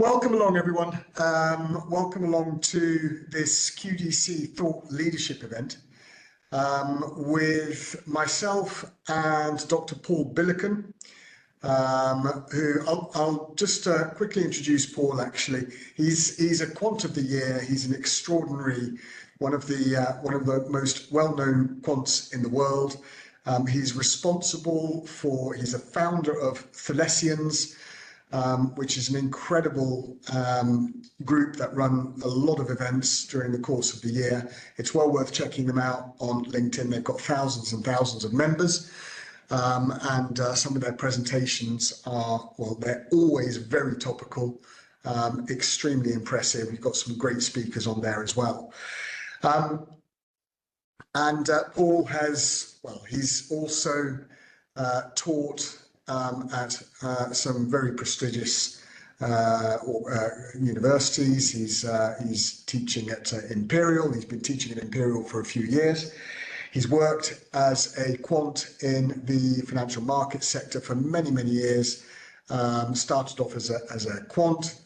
Welcome along, everyone. Welcome along to this QDC Thought Leadership event with myself and Dr. Paul Bilokon, who I'll just quickly introduce Paul. Actually, he's a quant of the year. He's an extraordinary one of the most well-known quants in the world. He's responsible for. He's a founder of Thalessians, which is an incredible group that run a lot of events during the course of the year. It's well worth checking them out on LinkedIn. They've got thousands and thousands of members, and some of their presentations are, well, they're always very topical, extremely impressive. We've got some great speakers on there as well. Paul has, well, he's also taught at some very prestigious universities. He's teaching at Imperial. He's been teaching at Imperial for a few years. He's worked as a quant in the financial market sector for many, many years. Started off as a quant,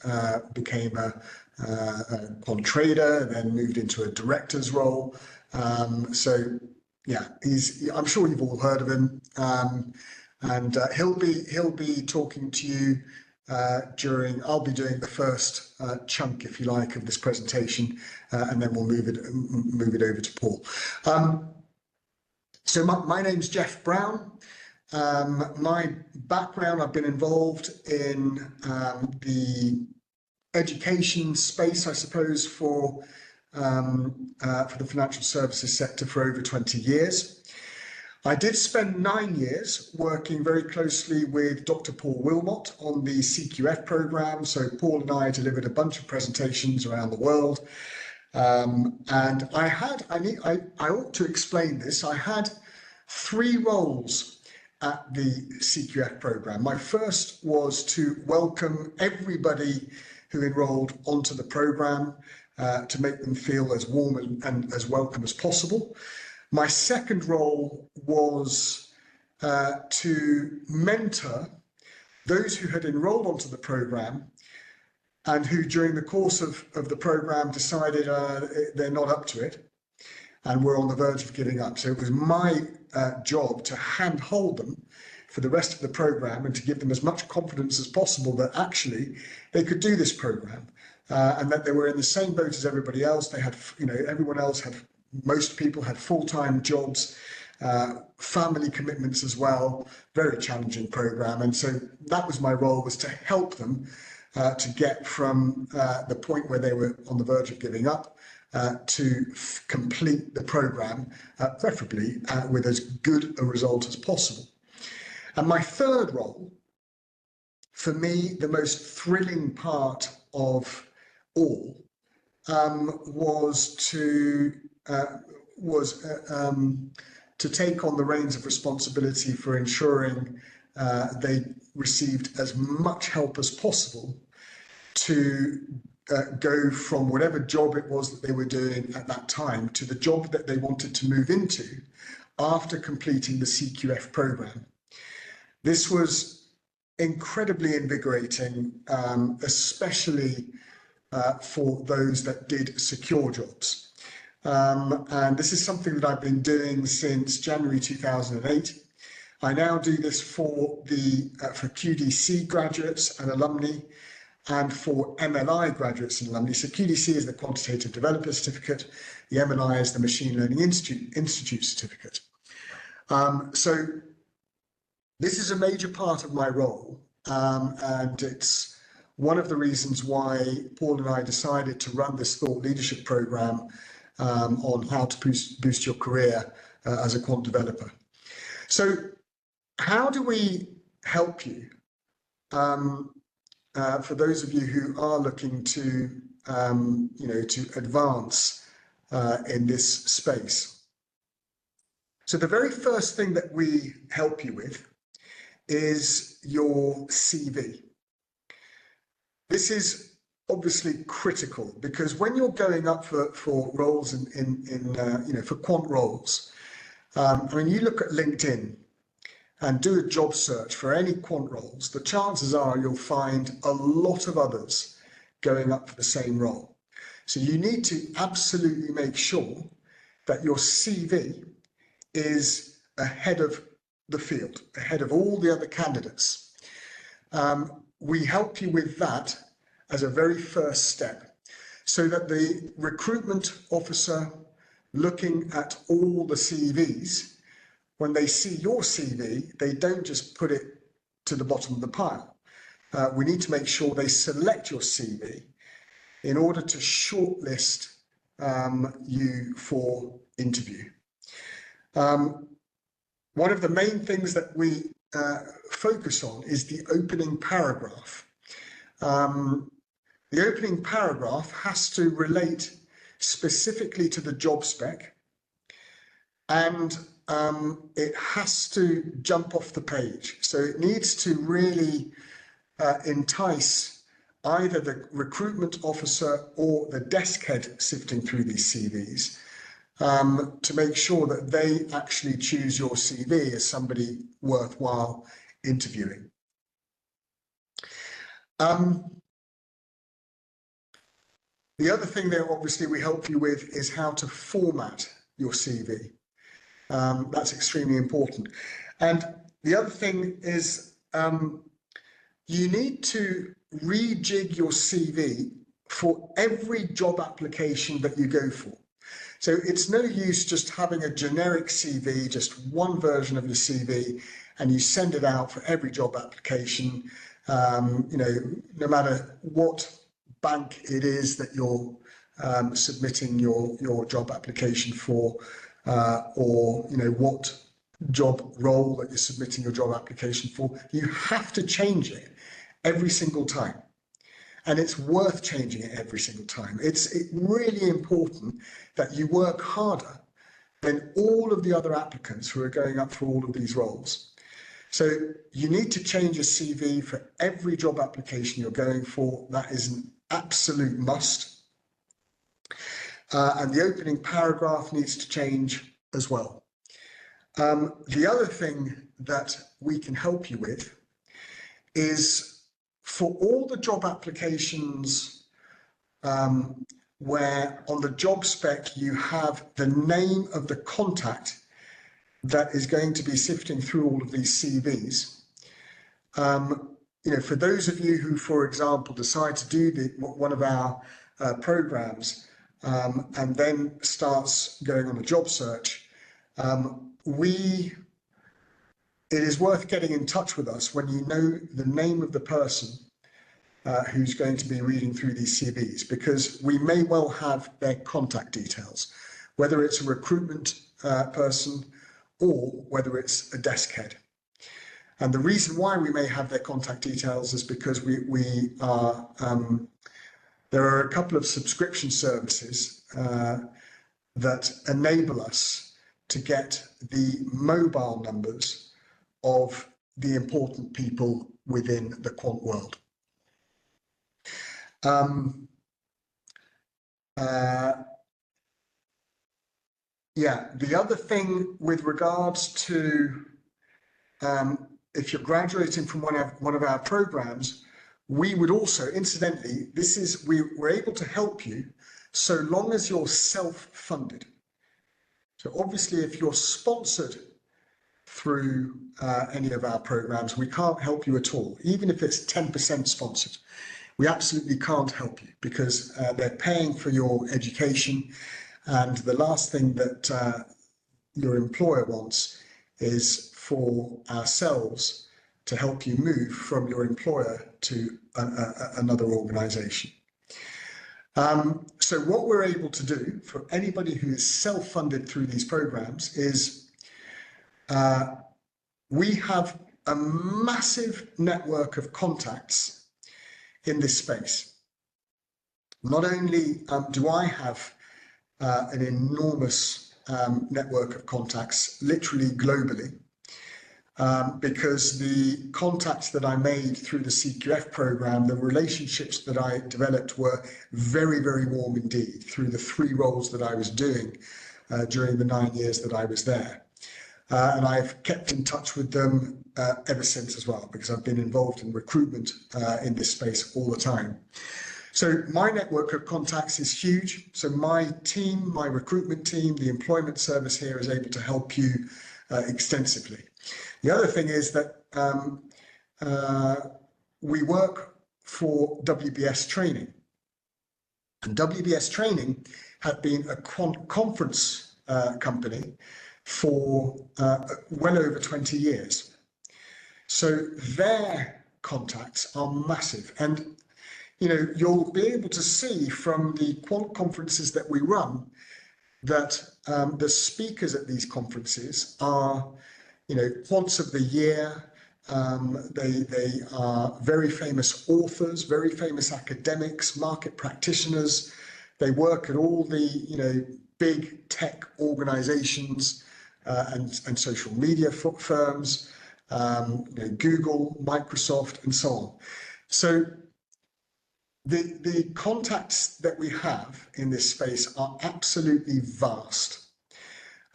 became a quant trader, then moved into a director's role. So yeah, I'm sure you've all heard of him. And he'll be talking to you I'll be doing the first chunk, if you like, of this presentation, and then we'll move it over to Paul. So my name's Geoff Brown. My background, I've been involved in the education space, I suppose, for the financial services sector for over 20 years. I did spend 9 years working very closely with Dr. Paul Wilmot on the CQF program. So Paul and I delivered a bunch of presentations around the world. And I ought to explain this. I had 3 roles at the CQF program. My first was to welcome everybody who enrolled onto the program, to make them feel as warm and as welcome as possible. My second role was to mentor those who had enrolled onto the program and who during the course of the program decided they're not up to it and were on the verge of giving up. So it was my job to handhold them for the rest of the program and to give them as much confidence as possible that actually they could do this program, and that they were in the same boat as everybody else. They had, everyone else had, most people had full-time jobs, family commitments as well, very challenging program. And so that was my role, was to help them to get from the point where they were on the verge of giving up to complete the program, preferably with as good a result as possible. And my third role, for me, the most thrilling part of all, was to take on the reins of responsibility for ensuring they received as much help as possible to go from whatever job it was that they were doing at that time to the job that they wanted to move into after completing the CQF program. This was incredibly invigorating, especially for those that did secure jobs. And this is something that I've been doing since January 2008. I now do this for QDC graduates and alumni, and for MLI graduates and alumni. So QDC is the Quantitative Developer Certificate. The MLI is the Machine Learning Institute Certificate. So this is a major part of my role, and it's one of the reasons why Paul and I decided to run this thought leadership program on how to boost your career as a quant developer. So how do we help you? For those of you who are looking to, to advance in this space. So the very first thing that we help you with is your CV. This is obviously critical because when you're going up for roles for quant roles, you look at LinkedIn and do a job search for any quant roles, the chances are you'll find a lot of others going up for the same role. So you need to absolutely make sure that your CV is ahead of the field, ahead of all the other candidates. We help you with that as a very first step, so that the recruitment officer looking at all the CVs, when they see your CV, they don't just put it to the bottom of the pile. We need to make sure they select your CV in order to shortlist you for interview. One of the main things that we focus on is the opening paragraph. The opening paragraph has to relate specifically to the job spec, and it has to jump off the page. So it needs to really entice either the recruitment officer or the desk head sifting through these CVs to make sure that they actually choose your CV as somebody worthwhile interviewing. The other thing that obviously we help you with is how to format your CV. That's extremely important. And the other thing is you need to rejig your CV for every job application that you go for. So it's no use just having a generic CV, just one version of your CV, and you send it out for every job application, no matter what bank it is that you're submitting your job application for, or what job role that you're submitting your job application for. You have to change it every single time, and it's worth changing it every single time. It's really important that you work harder than all of the other applicants who are going up for all of these roles. So you need to change your CV for every job application you're going for. That is an absolute must. And the opening paragraph needs to change as well. The other thing that we can help you with is for all the job applications where on the job spec you have the name of the contact that is going to be sifting through all of these CVs. For those of you who, for example, decide to do one of our programs and then starts going on a job search, it is worth getting in touch with us when you know the name of the person who's going to be reading through these CVs, because we may well have their contact details, whether it's a recruitment person or whether it's a desk head. And the reason why we may have their contact details is because there are a couple of subscription services that enable us to get the mobile numbers of the important people within the quant world. The other thing with regards to if you're graduating from one of our programs, we would also, incidentally, we're able to help you so long as you're self-funded. So obviously, if you're sponsored through any of our programs, we can't help you at all. Even if it's 10% sponsored, we absolutely can't help you, because they're paying for your education, and the last thing that your employer wants is for ourselves to help you move from your employer to another organization. So what we're able to do for anybody who is self-funded through these programs is we have a massive network of contacts in this space. Not only do I have an enormous network of contacts, literally globally, because the contacts that I made through the CQF program, the relationships that I developed were very, very warm indeed through the 3 roles that I was doing during the 9 years that I was there. And I've kept in touch with them ever since as well, because I've been involved in recruitment in this space all the time. So my network of contacts is huge. So my team, my recruitment team, the employment service here is able to help you extensively. The other thing is that we work for WBS Training. And WBS Training had been a conference company for well over 20 years. So their contacts are massive. And you know, you'll be able to see from the quant conferences that we run that the speakers at these conferences are, you know, quants of the year. They are very famous authors, very famous academics, market practitioners. They work at all the, you know, big tech organizations and social media firms, you know, Google, Microsoft, and so on. So the contacts that we have in this space are absolutely vast.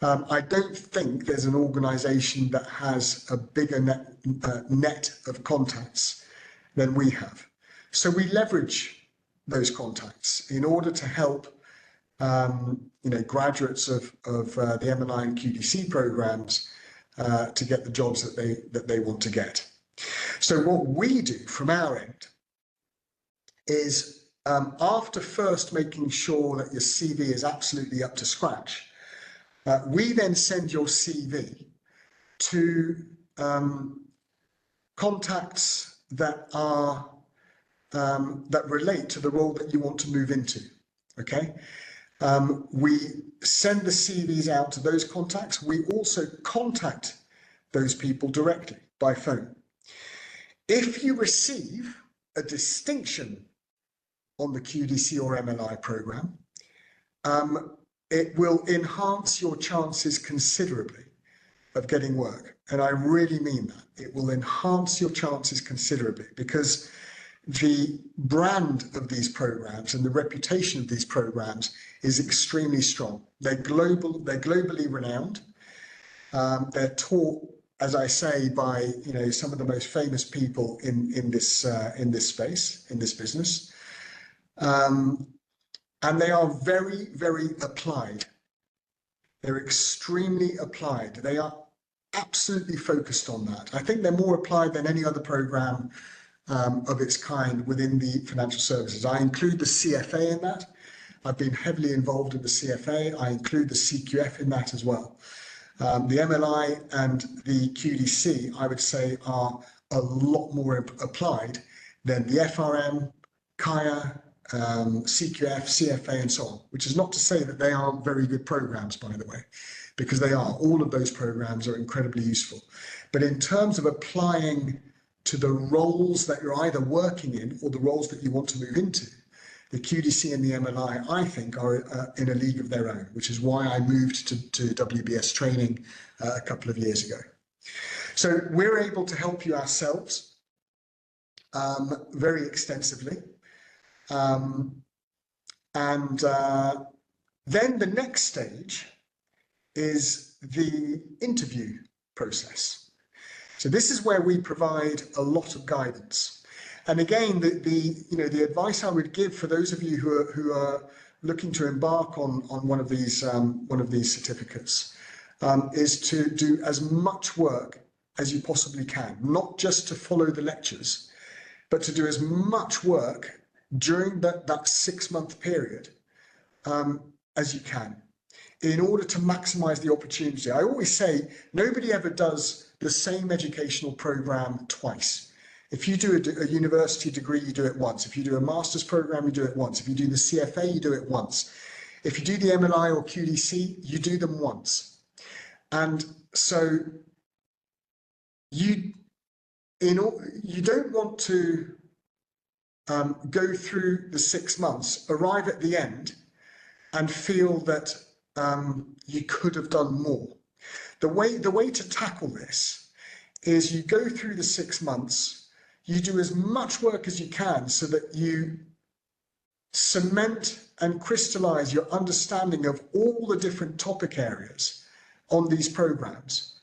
I don't think there's an organization that has a bigger net of contacts than we have. So we leverage those contacts in order to help you know, graduates of the M&I and QDC programs to get the jobs that they want to get. So what we do from our end is after first making sure that your CV is absolutely up to scratch, we then send your CV to contacts that are that relate to the role that you want to move into. Okay, we send the CVs out to those contacts. We also contact those people directly by phone. If you receive a distinction on the QDC or MLI program, it will enhance your chances considerably of getting work. And I really mean that. It will enhance your chances considerably because the brand of these programs and the reputation of these programs is extremely strong. They're globally renowned. They're taught, as I say, by, you know, some of the most famous people in this space, in this business. And they are very, very applied. They're extremely applied. They are absolutely focused on that. I think they're more applied than any other program of its kind within the financial services. I include the CFA in that. I've been heavily involved in the CFA. I include the CQF in that as well. The MLI and the QDC, I would say, are a lot more applied than the FRM, KIA, CQF, CFA, and so on, which is not to say that they aren't very good programs, by the way, because they are. All of those programs are incredibly useful. But in terms of applying to the roles that you're either working in or the roles that you want to move into, the QDC and the MLI, I think, are in a league of their own, which is why I moved to WBS Training a couple of years ago. So we're able to help you ourselves very extensively. Then the next stage is the interview process. So this is where we provide a lot of guidance. And again, the advice I would give for those of you who are looking to embark on one of these certificates is to do as much work as you possibly can, not just to follow the lectures, but to do as much work during that 6-month period as you can, in order to maximize the opportunity. I always say nobody ever does the same educational program twice. If you do a university degree, you do it once. If you do a master's program, you do it once. If you do the CFA, you do it once. If you do the MLI or QDC, you do them once. And so you don't want to go through the 6 months, arrive at the end, and feel that you could have done more. The way to tackle this is you go through the 6 months, you do as much work as you can so that you cement and crystallize your understanding of all the different topic areas on these programs,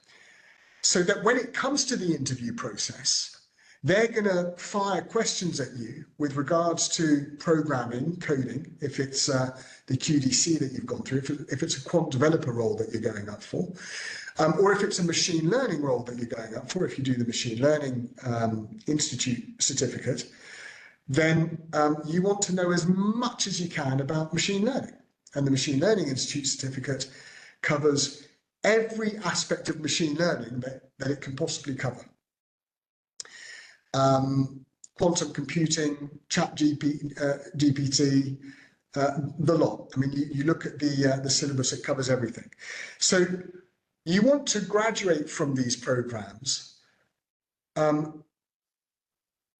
so that when it comes to the interview process, They're going to fire questions at you with regards to programming, coding, if it's the QDC that you've gone through, if it's a quant developer role that you're going up for, or if it's a machine learning role that you're going up for, if you do the Machine Learning Institute certificate, then you want to know as much as you can about machine learning. And the Machine Learning Institute certificate covers every aspect of machine learning that it can possibly cover. Quantum computing, GPT, the lot. I mean, you look at the syllabus, it covers everything. So you want to graduate from these programs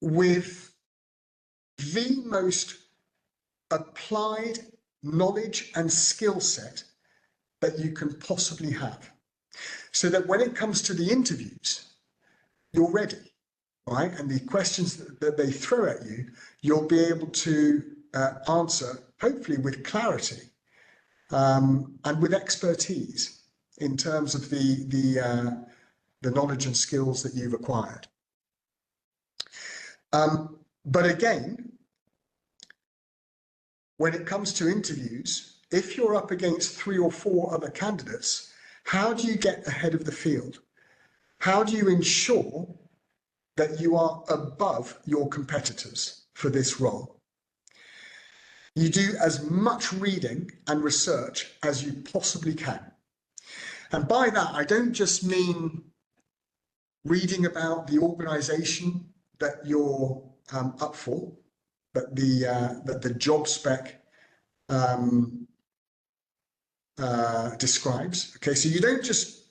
with the most applied knowledge and skill set that you can possibly have, so that when it comes to the interviews, you're ready. Right? And the questions that they throw at you, you'll be able to answer, hopefully with clarity and with expertise in terms of the knowledge and skills that you've acquired. But again, when it comes to interviews, if you're up against 3 or 4 other candidates, how do you get ahead of the field? How do you ensure that you are above your competitors for this role? You do as much reading and research as you possibly can. And by that, I don't just mean reading about the organization that you're up for, but the job spec describes. Okay, so you don't just,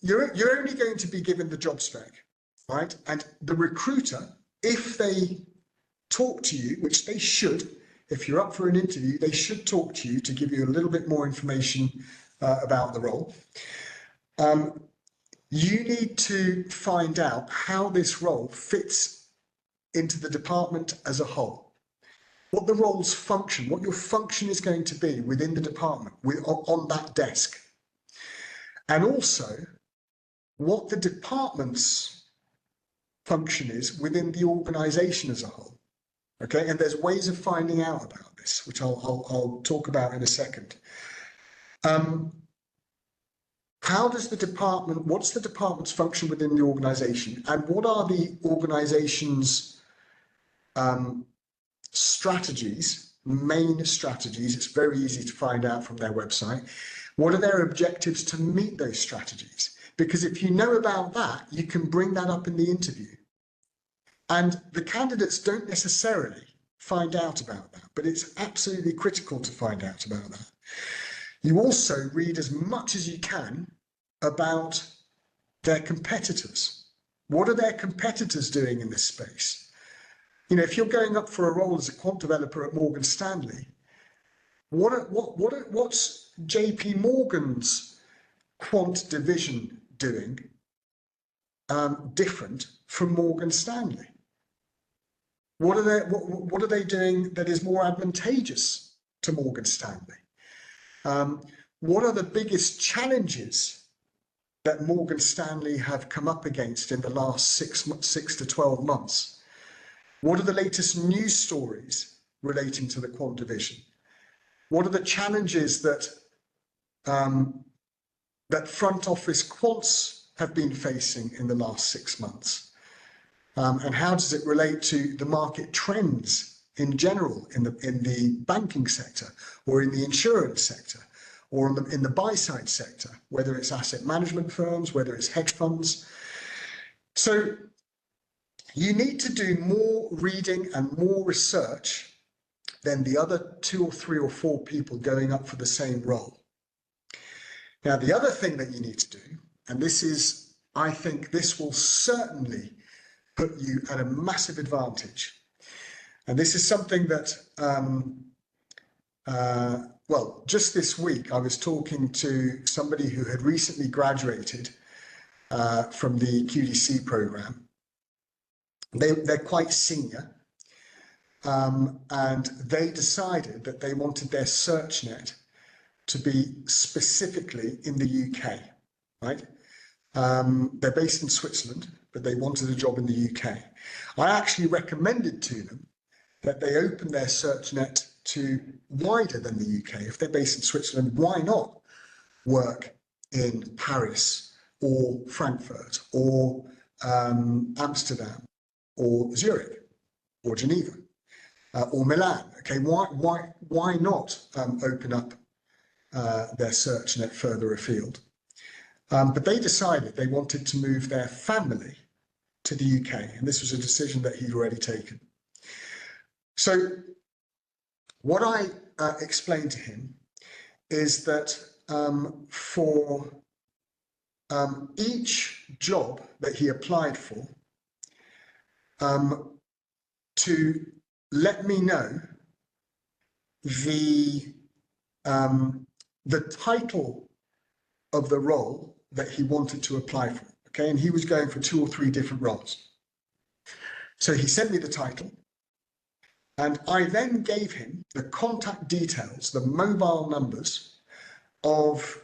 you're only going to be given the job spec. Right? And the recruiter, if they talk to you, which they should, if you're up for an interview, they should talk to you to give you a little bit more information about the role. You need to find out how this role fits into the department as a whole, what the role's function, what your function is going to be within the department, on that desk, and also what the department's function is within the organization as a whole. Okay, and there's ways of finding out about this, which I'll talk about in a second. How does the department, what's the department's function within the organization, and what are the organization's strategies, main strategies? It's very easy to find out from their website. What are their objectives to meet those strategies? Because if you know about that, you can bring that up in the interview. And the candidates don't necessarily find out about that, but it's absolutely critical to find out about that. You also read as much as you can about their competitors. What are their competitors doing in this space? You know, if you're going up for a role as a quant developer at Morgan Stanley, what's JP Morgan's quant division doing different from Morgan Stanley? What are they doing that is more advantageous to Morgan Stanley? What are the biggest challenges that Morgan Stanley have come up against in the last 6 to 12 months? What are the latest news stories relating to the quant division? What are the challenges that that front office quants have been facing in the last 6 months? And how does it relate to the market trends in general in the banking sector, or in the insurance sector, or in the buy-side sector, whether it's asset management firms, whether it's hedge funds? So you need to do more reading and more research than the other 2 or 3 or 4 people going up for the same role. Now, the other thing that you need to do, and this is, I think this will certainly put you at a massive advantage. And this is something that, well, just this week, I was talking to somebody who had recently graduated from the QDC program. They're quite senior, and they decided that they wanted their search net to be specifically in the UK, right? They're based in Switzerland, but they wanted a job in the UK. I actually recommended to them that they open their search net to wider than the UK. If they're based in Switzerland, why not work in Paris or Frankfurt or Amsterdam or Zurich or Geneva or Milan? Okay, why not open up their search net further afield? But they decided they wanted to move their family to the UK, and this was a decision that he'd already taken. So what I explained to him is that for each job that he applied for, to let me know the title of the role that he wanted to apply for. Okay, and he was going for 2 or 3 different roles. So he sent me the title, and I then gave him the contact details, the mobile numbers of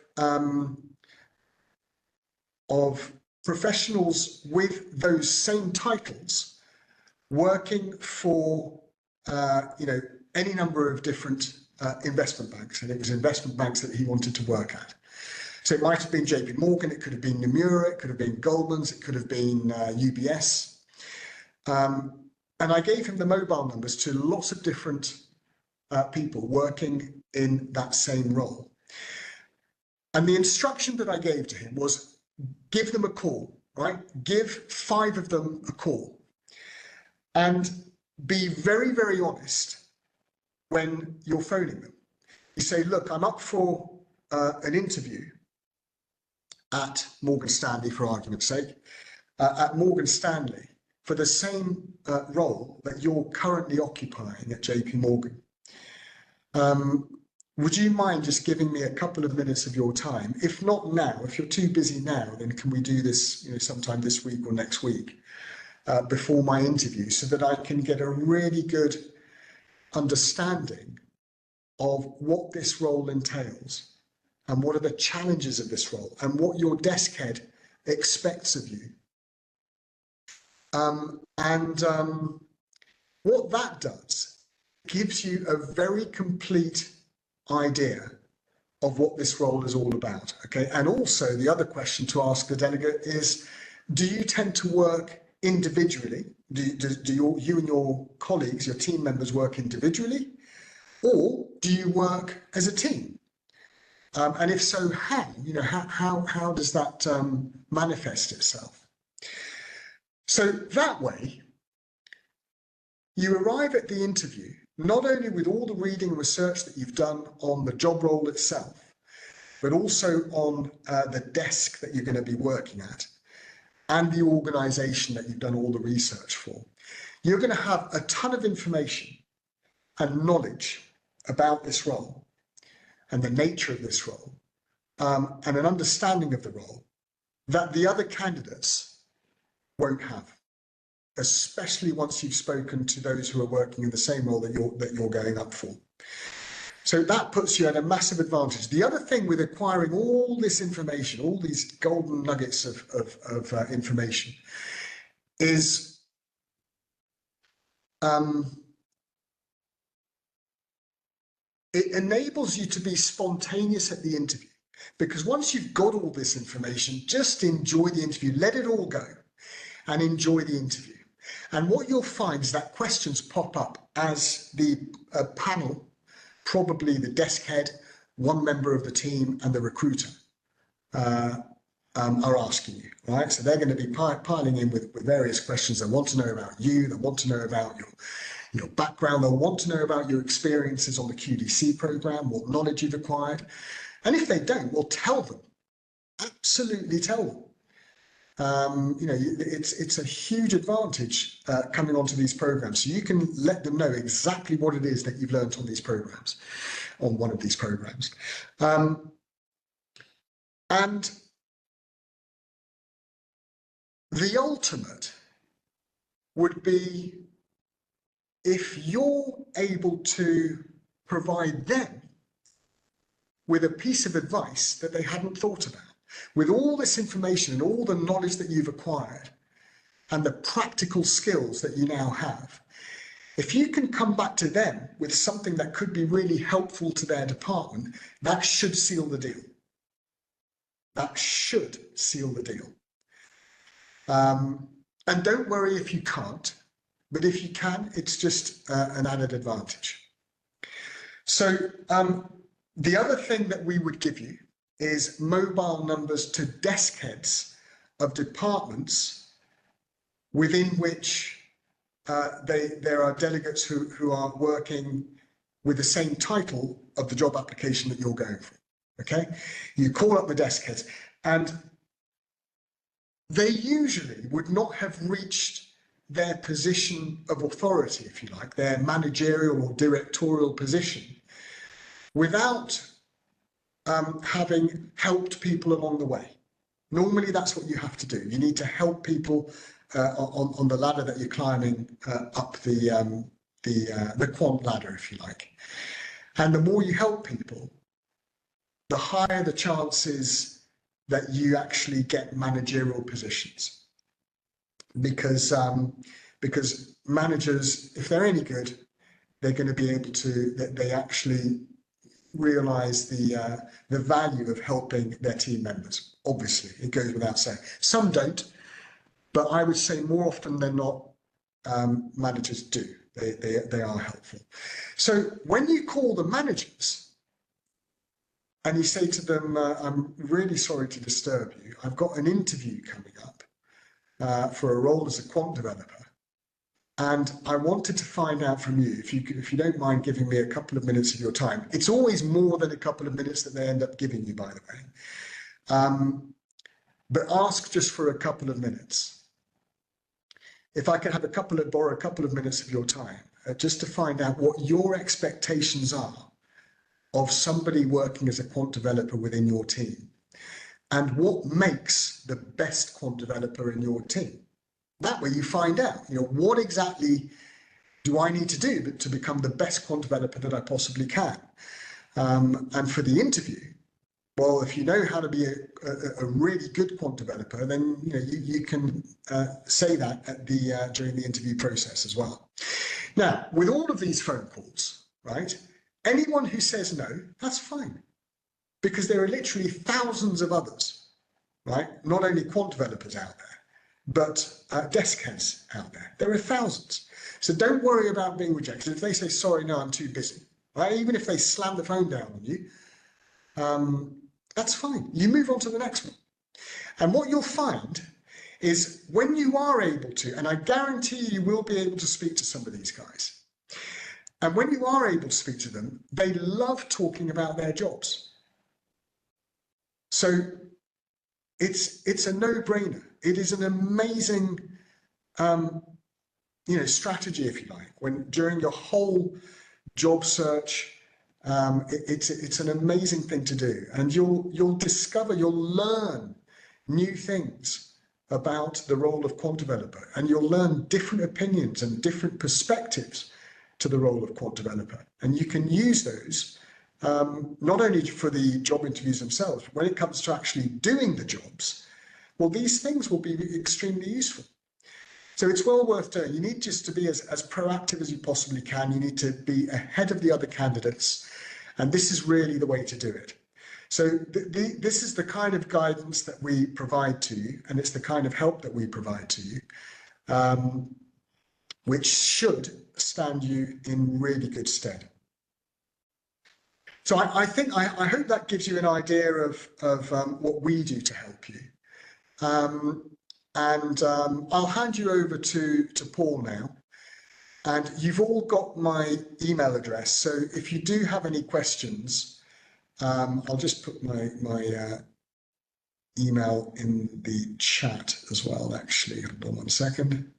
professionals with those same titles working for any number of different investment banks, and it was investment banks that he wanted to work at. So it might have been JP Morgan, it could have been Nomura, it could have been Goldman's, it could have been UBS. And I gave him the mobile numbers to lots of different people working in that same role. And the instruction that I gave to him was, give them a call, right? Give 5 of them a call. And be very, very honest when you're phoning them. You say, look, I'm up for an interview at Morgan Stanley, for argument's sake, at Morgan Stanley for the same role that you're currently occupying at JP Morgan. Would you mind just giving me a couple of minutes of your time? If not now, if you're too busy now, then can we do this sometime this week or next week before my interview, so that I can get a really good understanding of what this role entails and what are the challenges of this role and what your desk head expects of you. What that does gives you a very complete idea of what this role is all about. Okay, and also the other question to ask the delegate is, do you tend to work individually? Do you and your colleagues, your team members, work individually, or do you work as a team? And if so, how does that manifest itself? So that way, you arrive at the interview not only with all the reading and research that you've done on the job role itself, but also on the desk that you're going to be working at and the organization that you've done all the research for. You're going to have a ton of information and knowledge about this role and the nature of this role, and an understanding of the role that the other candidates won't have, especially once you've spoken to those who are working in the same role that you're going up for. So that puts you at a massive advantage. The other thing with acquiring all this information, all these golden nuggets of information, is it enables you to be spontaneous at the interview, because once you've got all this information, just enjoy the interview, let it all go and enjoy the interview. And what you'll find is that questions pop up as the panel, probably the desk head, one member of the team and the recruiter are asking you, right? So they're going to be piling in with various questions. They want to know about you, they want to know about your background, they'll want to know about your experiences on the QDC program, what knowledge you've acquired. And if they don't, well, tell them, absolutely tell them. It's a huge advantage coming onto these programs. So you can let them know exactly what it is that you've learned on these programs, on one of these programs. And the ultimate would be if you're able to provide them with a piece of advice that they hadn't thought about. With all this information and all the knowledge that you've acquired, and the practical skills that you now have, if you can come back to them with something that could be really helpful to their department, that should seal the deal. That should seal the deal. And don't worry if you can't, but if you can, it's just an added advantage. So the other thing that we would give you is mobile numbers to desk heads of departments within which there are delegates who are working with the same title of the job application that you're going for. Okay, you call up the desk heads, and they usually would not have reached their position of authority, if you like, their managerial or directorial position, without having helped people along the way. Normally, that's what you have to do. You need to help people on the ladder that you're climbing up the quant ladder, if you like. And the more you help people, the higher the chances that you actually get managerial positions. Because managers, if they're any good, they're going to be able to, they actually realize the value of helping their team members. Obviously, it goes without saying. Some don't, but I would say more often than not, managers do. They are helpful. So when you call the managers and you say to them, I'm really sorry to disturb you, I've got an interview coming up for a role as a quant developer, and I wanted to find out from you, if you don't mind giving me a couple of minutes of your time. It's always more than a couple of minutes that they end up giving you, by the way. But ask just for a couple of minutes. If I could borrow a couple of minutes of your time, just to find out what your expectations are of somebody working as a quant developer within your team, and what makes the best quant developer in your team. That way you find out, what exactly do I need to do to become the best quant developer that I possibly can? And for the interview, well, if you know how to be a really good quant developer, then you can say that during the interview process as well. Now, with all of these phone calls, right? Anyone who says no, that's fine, because there are literally thousands of others, right? Not only quant developers out there, but desk heads out there. There are thousands. So don't worry about being rejected. If they say, sorry, no, I'm too busy, right? Even if they slam the phone down on you, that's fine. You move on to the next one. And what you'll find is when you are able to, and I guarantee you will be able to speak to some of these guys, and when you are able to speak to them, they love talking about their jobs. So it's a no-brainer. It is an amazing, strategy, if you like. When during your whole job search, it's an amazing thing to do, and you'll discover, you'll learn new things about the role of quant developer, and you'll learn different opinions and different perspectives to the role of quant developer, and you can use those not only for the job interviews themselves, but when it comes to actually doing the jobs, well, these things will be extremely useful. So it's well worth doing. You need just to be as proactive as you possibly can. You need to be ahead of the other candidates, and this is really the way to do it. So this is the kind of guidance that we provide to you, and it's the kind of help that we provide to you, which should stand you in really good stead. So I hope that gives you an idea of what we do to help you. I'll hand you over to Paul now. And you've all got my email address. So if you do have any questions, I'll just put my email in the chat as well, actually. Hold on one second.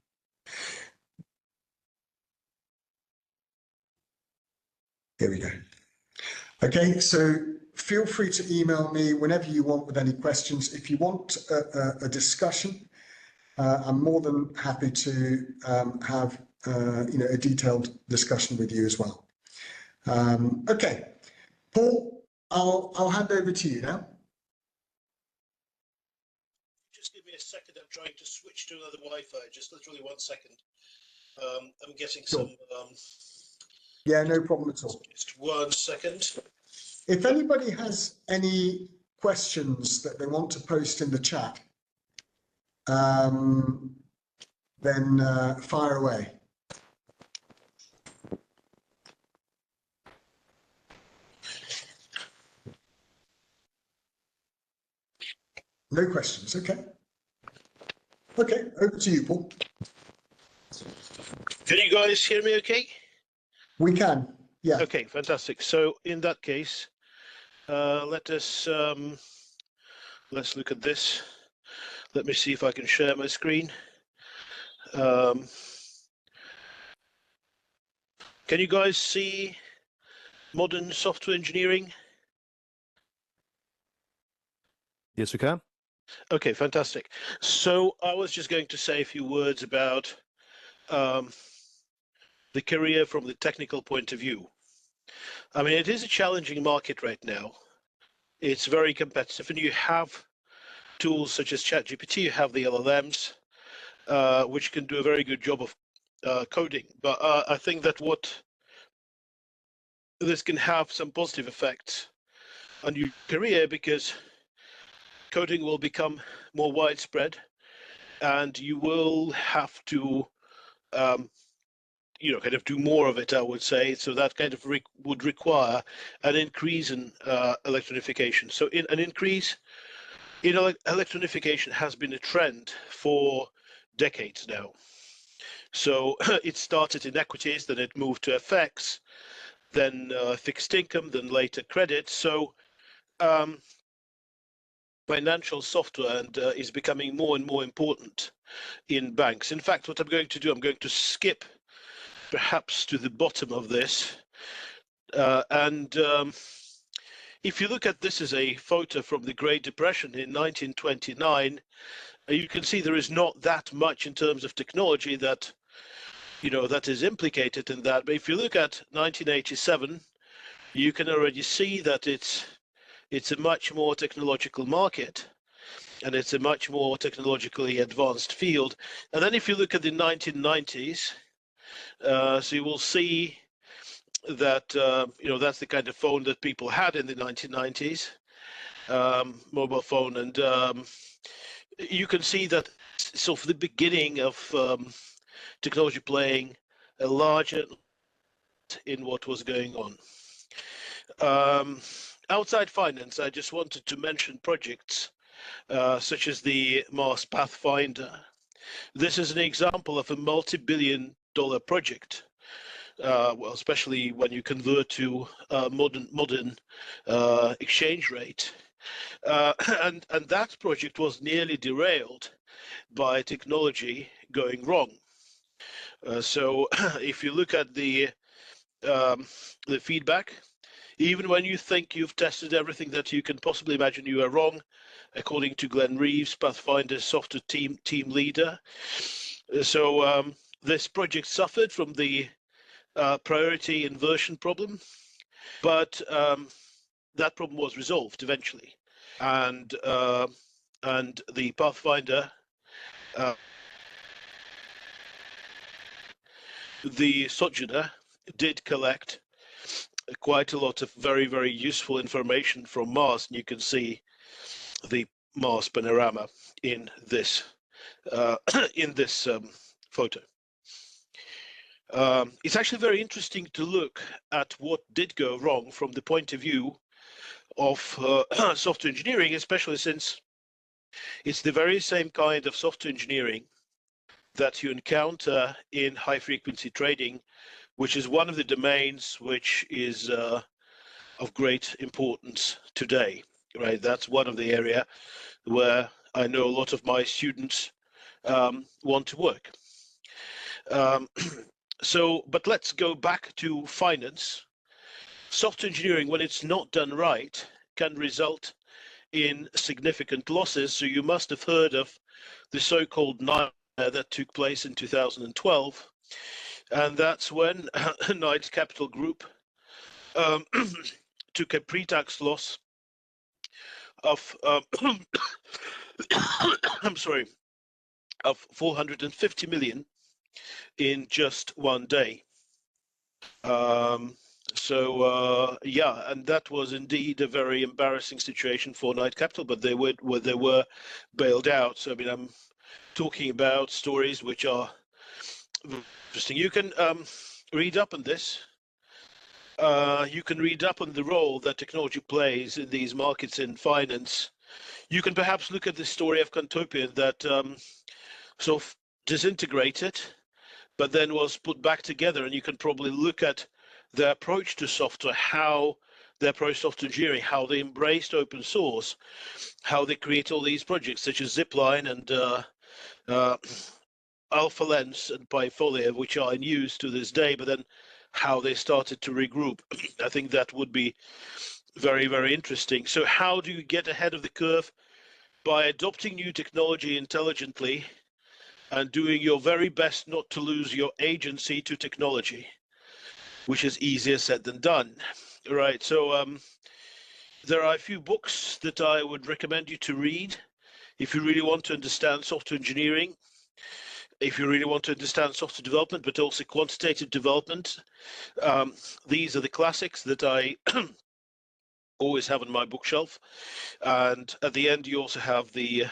Here we go. Okay, so feel free to email me whenever you want with any questions. If you want a discussion, I'm more than happy to have a detailed discussion with you as well. Okay, Paul, I'll hand over to you now. Just give me a second. I'm trying to switch to another Wi-Fi. Just literally 1 second. I'm getting Sure. some. Yeah, no problem at all. Just 1 second. If anybody has any questions that they want to post in the chat, then fire away. No questions. Okay. Okay, over to you, Paul. Can you guys hear me okay? We can. Yeah. Okay, fantastic. So in that case, let's look at this. Let me see if I can share my screen. Can you guys see modern software engineering? Yes, we can. Okay, fantastic. So I was just going to say a few words about the career from the technical point of view. I mean, it is a challenging market right now. It's very competitive, and you have tools such as ChatGPT, you have the LLMs, which can do a very good job of coding. But I think that this can have some positive effects on your career, because coding will become more widespread, and you will have to kind of do more of it, I would say. So that kind of would require an increase in electronification. So an increase in electronification has been a trend for decades now. So it started in equities, then it moved to FX, then fixed income, then later credit. So financial software is becoming more and more important in banks. In fact, what I'm going to do, I'm going to skip perhaps to the bottom of this. If you look at this as a photo from the Great Depression in 1929, you can see there is not that much in terms of technology that that is implicated in that. But if you look at 1987, you can already see that it's a much more technological market, and it's a much more technologically advanced field. And then if you look at the 1990s, so you will see that that's the kind of phone that people had in the 1990s, mobile phone, and you can see that sort of the beginning of technology playing a larger in what was going on. Outside finance, I just wanted to mention projects such as the Mars Pathfinder. This is an example of a multi-billion-dollar project. Well, especially when you convert to modern exchange rate, and that project was nearly derailed by technology going wrong. So if you look at the feedback, even when you think you've tested everything that you can possibly imagine, you are wrong, according to Glenn Reeves, Pathfinder software team leader. So this project suffered from the priority inversion problem, but that problem was resolved eventually, and the Pathfinder, the Sojourner, did collect quite a lot of very, very useful information from Mars, and you can see the Mars panorama in this photo. It's actually very interesting to look at what did go wrong from the point of view of software engineering, especially since it's the very same kind of software engineering that you encounter in high-frequency trading, which is one of the domains which is of great importance today, right? That's one of the area where I know a lot of my students want to work. But let's go back to finance. Software engineering, when it's not done right, can result in significant losses. So you must have heard of the so-called nightmare that took place in 2012. And that's when Knight Capital Group took a pre-tax loss of, I'm sorry, of 450 million in just one day. Yeah, and that was indeed a very embarrassing situation for Knight Capital, but they were bailed out. So I mean, I'm talking about stories which are interesting. You can read up on this. You can read up on the role that technology plays in these markets in finance. You can perhaps look at the story of Contopian that sort of disintegrated, but then was put back together, and you can probably look at their approach to software, how they approach software engineering, how they embraced open source, how they create all these projects such as Zipline and Alpha Lens and Bifolia, which are in use to this day, but then how they started to regroup. I think that would be very, very interesting. So how do you get ahead of the curve? By adopting new technology intelligently and doing your very best not to lose your agency to technology, which is easier said than done. Right, so there are a few books that I would recommend you to read if you really want to understand software engineering, if you really want to understand software development, but also quantitative development. These are the classics that I always have on my bookshelf. And at the end, you also have the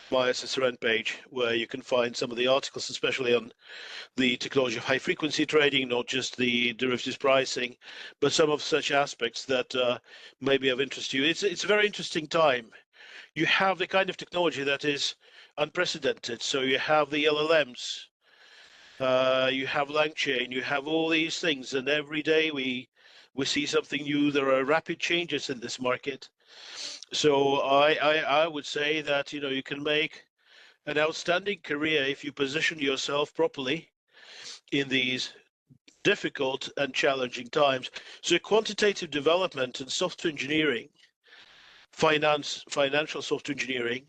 my SSRN page, where you can find some of the articles, especially on the technology of high frequency trading, not just the derivatives pricing, but some of such aspects that may be of interest to you. It's a very interesting time. You have the kind of technology that is unprecedented. So you have the LLMs, you have LangChain, you have all these things, and every day we see something new. There are rapid changes in this market. So I would say that you can make an outstanding career if you position yourself properly in these difficult and challenging times. So quantitative development and software engineering, financial software engineering,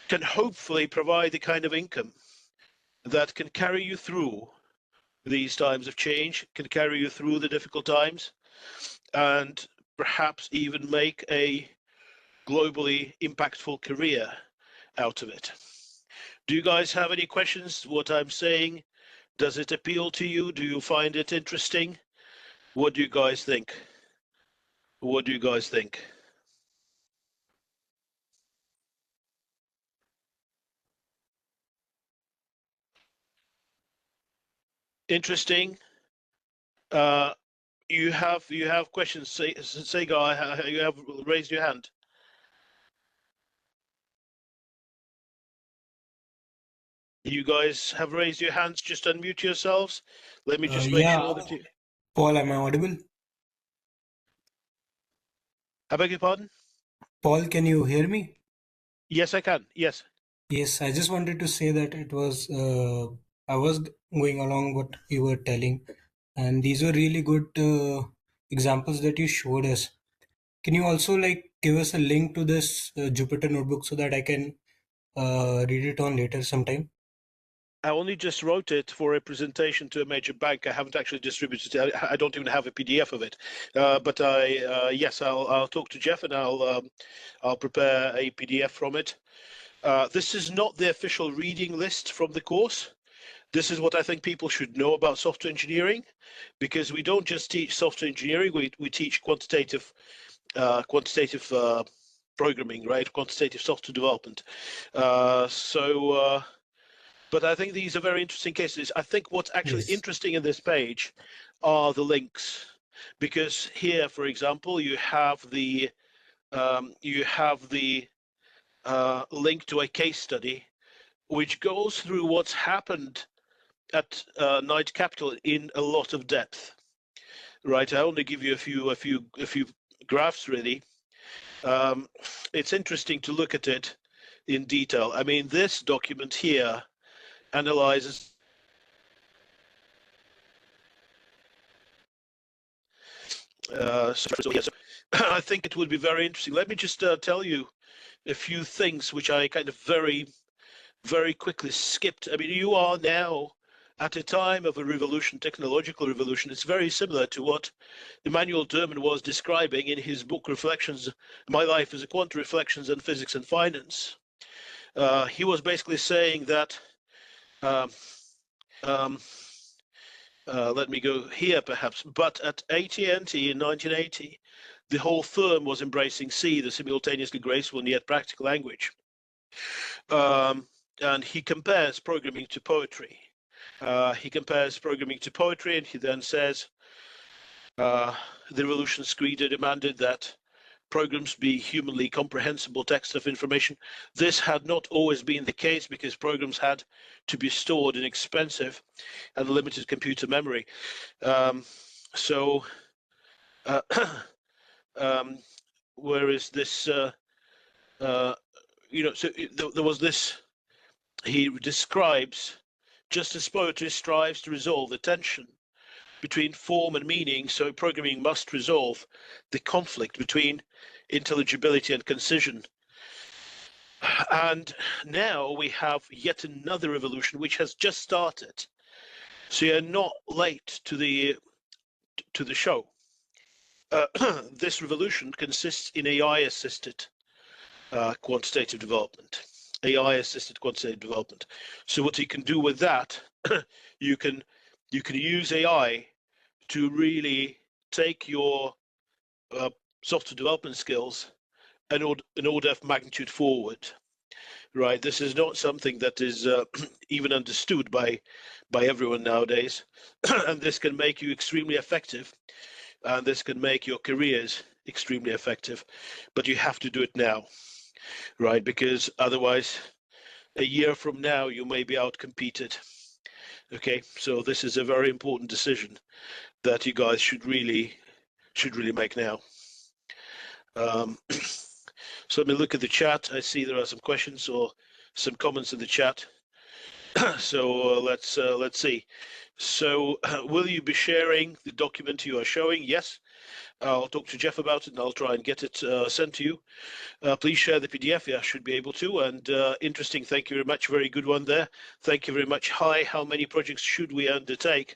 can hopefully provide the kind of income that can carry you through these times of change, can carry you through the difficult times, and perhaps even make a globally impactful career out of it. Do you guys have any questions? What I'm saying, does it appeal to you? Do you find it interesting? What do you guys think? What do you guys think? Interesting. You have questions. Sega, you have raised your hand. You guys have raised your hands. Just unmute yourselves. Let me just make sure that you. Paul, am I audible? I beg your pardon? Paul, can you hear me? Yes, I can. Yes. Yes, I just wanted to say that I was going along what you were telling, and these were really good examples that you showed us. Can you also give us a link to this Jupyter notebook so that I can read it on later sometime? I only just wrote it for a presentation to a major bank. I haven't actually distributed it. I don't even have a PDF of it. But yes, I'll talk to Geoff and I'll prepare a PDF from it. This is not the official reading list from the course. This is what I think people should know about software engineering, because we don't just teach software engineering. We teach quantitative programming, right? Quantitative software development. But I think these are very interesting cases. I think what's actually interesting in this page are the links, because here, for example, you have the link to a case study which goes through what's happened at Knight Capital in a lot of depth. Right, I only give you a few graphs really. It's interesting to look at it in detail. I mean, this document here analyzes I think it would be very interesting. Let me just tell you a few things which I kind of very quickly skipped. I mean, you are now at a time of a revolution, technological revolution. It's very similar to what Emmanuel Derman was describing in his book Reflections, My Life as a Quant, Reflections on Physics and Finance. he was basically saying that, let me go here perhaps, but at AT&T in 1980, the whole firm was embracing C, the simultaneously graceful and yet practical language. And he compares programming to poetry. And he then says, the revolution's credo demanded that programs be humanly comprehensible text of information. This had not always been the case because programs had to be stored in expensive and limited computer memory. Whereas this, there was this, he describes, just as poetry strives to resolve the tension between form and meaning, so programming must resolve the conflict between intelligibility and concision. And now we have yet another revolution which has just started. So you're not late to the show. This revolution consists in AI-assisted quantitative development. AI-assisted quantitative development. So what you can do with that, you can use AI to really take your software development skills an order of magnitude forward, right? This is not something that is even understood by everyone nowadays, and this can make you extremely effective, and this can make your careers extremely effective, but you have to do it now, right? Because otherwise, a year from now, you may be outcompeted. Okay, so this is a very important decision that you guys should really make now. So let me look at the chat. I see there are some questions or some comments in the chat. So let's see. So will you be sharing the document you are showing? Yes. I'll talk to Geoff about it and I'll try and get it sent to you. Please share the PDF. Yeah, I should be able to. And interesting. Thank you very much. Very good one there. Thank you very much. Hi, how many projects should we undertake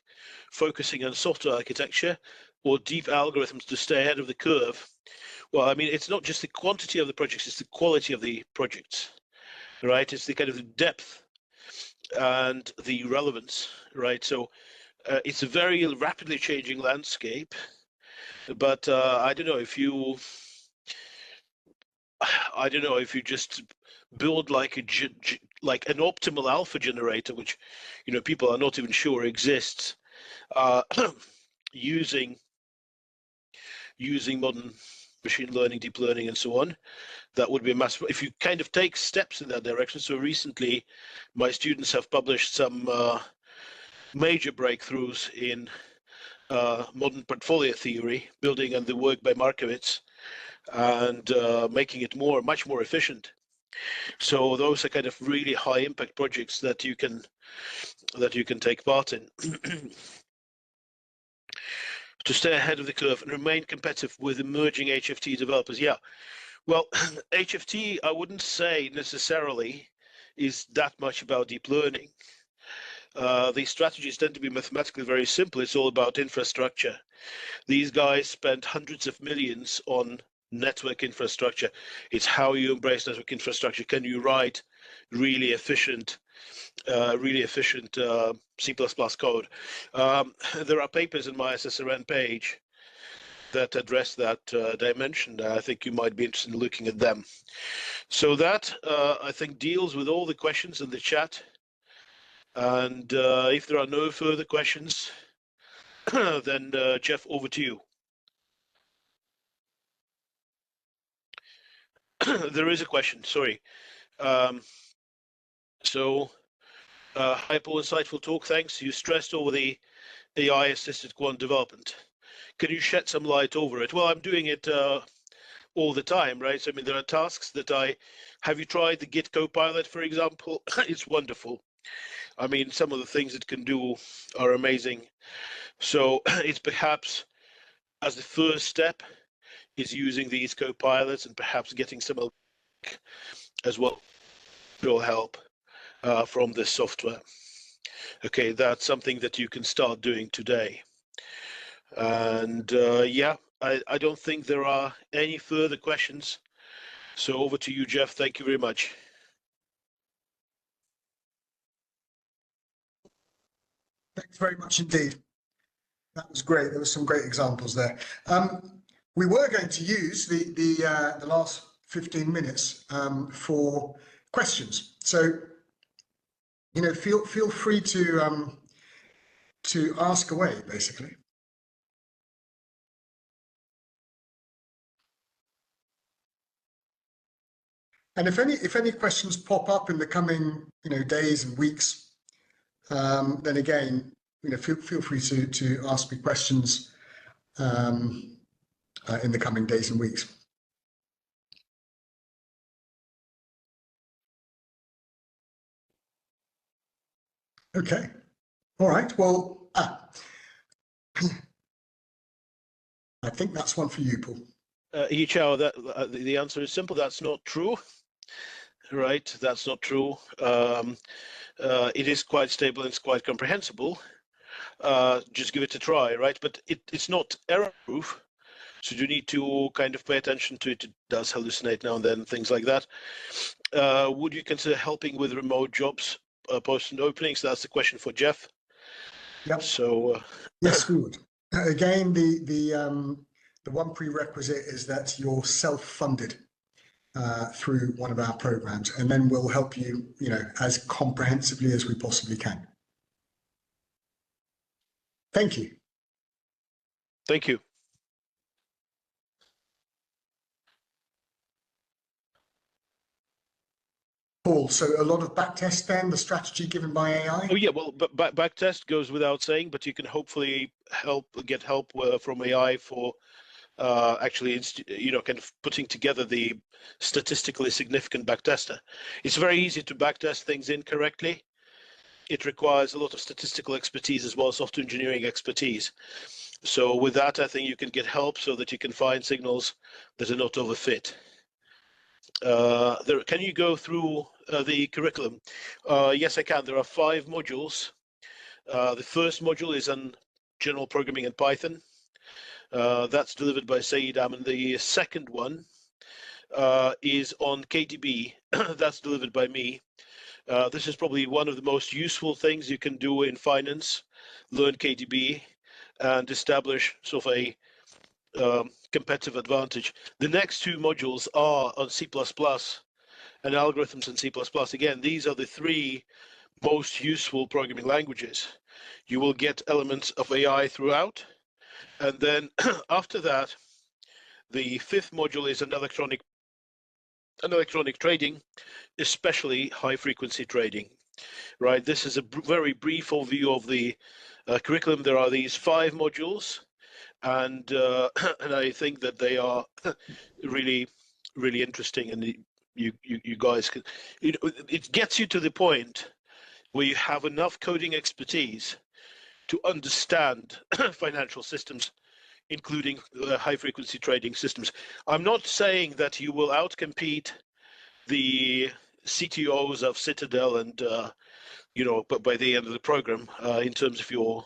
focusing on software architecture or deep algorithms to stay ahead of the curve? Well, I mean, it's not just the quantity of the projects, it's the quality of the projects, right? It's the kind of the depth and the relevance, right? So it's a very rapidly changing landscape, but I don't know if you just build like an optimal alpha generator, which people are not even sure exists, using modern machine learning, deep learning, and so on. That would be a massive, if you kind of take steps in that direction. So recently, my students have published some major breakthroughs in modern portfolio theory, building on the work by Markowitz, and making it much more efficient. So those are kind of really high impact projects that you can take part in. To stay ahead of the curve and remain competitive with emerging HFT developers. Yeah, well, HFT, I wouldn't say necessarily is that much about deep learning. These strategies tend to be mathematically very simple. It's all about infrastructure. These guys spend hundreds of millions on network infrastructure. It's how you embrace network infrastructure. Can you write really efficient C++ code? There are papers in my SSRN page that address that dimension. I think you might be interested in looking at them. So that, I think, deals with all the questions in the chat. And if there are no further questions, then Geoff, over to you. There is a question, sorry. Hi Paul, insightful talk, thanks. You stressed over the AI-assisted quant development. Can you shed some light over it? Well, I'm doing it all the time, right? So, I mean, there are tasks that have you tried the Git Copilot, for example? It's wonderful. I mean, some of the things it can do are amazing. So it's perhaps, as the first step, is using these copilots and perhaps getting some as well will help from this software. Okay, that's something that you can start doing today. And yeah, I don't think there are any further questions. So over to you, Geoff. Thank you very much. Thanks very much indeed. That was great. There were some great examples there. We were going to use the last 15 minutes for questions. So, you know, feel free to ask away, basically. And if any questions pop up in the coming, you know, days and weeks, then again, you know, feel free to ask me questions in the coming days and weeks. Okay. All right. Well, I think that's one for you, Paul. Yichao, the answer is simple. That's not true. Right, that's not true. It is quite stable and it's quite comprehensible. Just give it a try, right? But it's not error-proof, so you need to kind of pay attention to it. It does hallucinate now and then, things like that. Would you consider helping with remote jobs, posting openings? That's the question for Geoff. Yep. So yes, we would. Again, the one prerequisite is that you're self-funded through one of our programs, and then we'll help you, you know, as comprehensively as we possibly can. Thank you. thank you. Paul, so a lot of backtest then, the strategy given by AI? Oh yeah, well, but backtest goes without saying, but you can hopefully get help from AI for actually, you know, kind of putting together the statistically significant backtester. It's very easy to backtest things incorrectly. It requires a lot of statistical expertise as well as software engineering expertise. So with that, I think you can get help so that you can find signals that are not overfit. Can you go through the curriculum? Yes, I can. There are 5 modules. The first module is on general programming in Python. That's delivered by Saeed Amin. The second one is on KDB. That's delivered by me. This is probably one of the most useful things you can do in finance, learn KDB and establish sort of a competitive advantage. The next 2 modules are on C++ and algorithms in C++. Again, these are the 3 most useful programming languages. You will get elements of AI throughout. And then after that, the 5th module is an electronic trading, especially high frequency trading, right? This is a very brief overview of the curriculum. There are these 5 modules, and I think that they are really, really interesting. And you guys can, it gets you to the point where you have enough coding expertise to understand financial systems, including high-frequency trading systems. I'm not saying that you will outcompete the CTOs of Citadel and, you know, but by the end of the program, in terms of your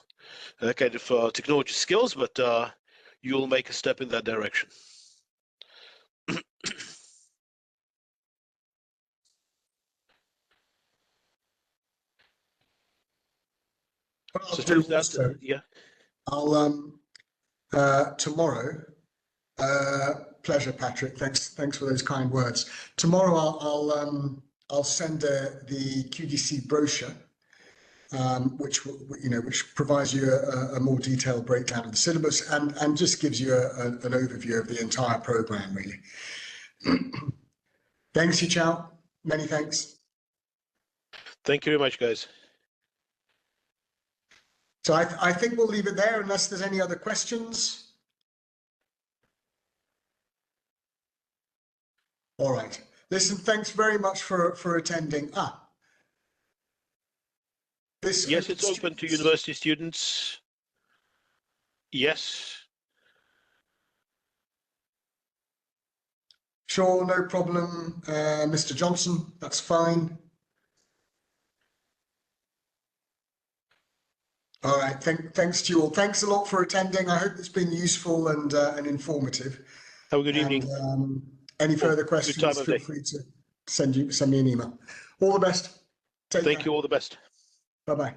kind of technology skills, but you'll make a step in that direction. So yeah. I'll tomorrow. Pleasure, Patrick. Thanks for those kind words. Tomorrow I'll send the QDC brochure, which provides you a more detailed breakdown of the syllabus and just gives you an overview of the entire program, really. Thanks, Yichao. Many thanks. Thank you very much, guys. So I think we'll leave it there unless there's any other questions. All right. Listen, thanks very much for attending. Yes, it's open to university students. Yes. Sure, no problem, Mr. Johnson. That's fine. All right. Thanks to you all. Thanks a lot for attending. I hope it's been useful and informative. Have a good evening. Any further questions, feel free to send me an email. All the best. Thank you. All the best. Bye-bye.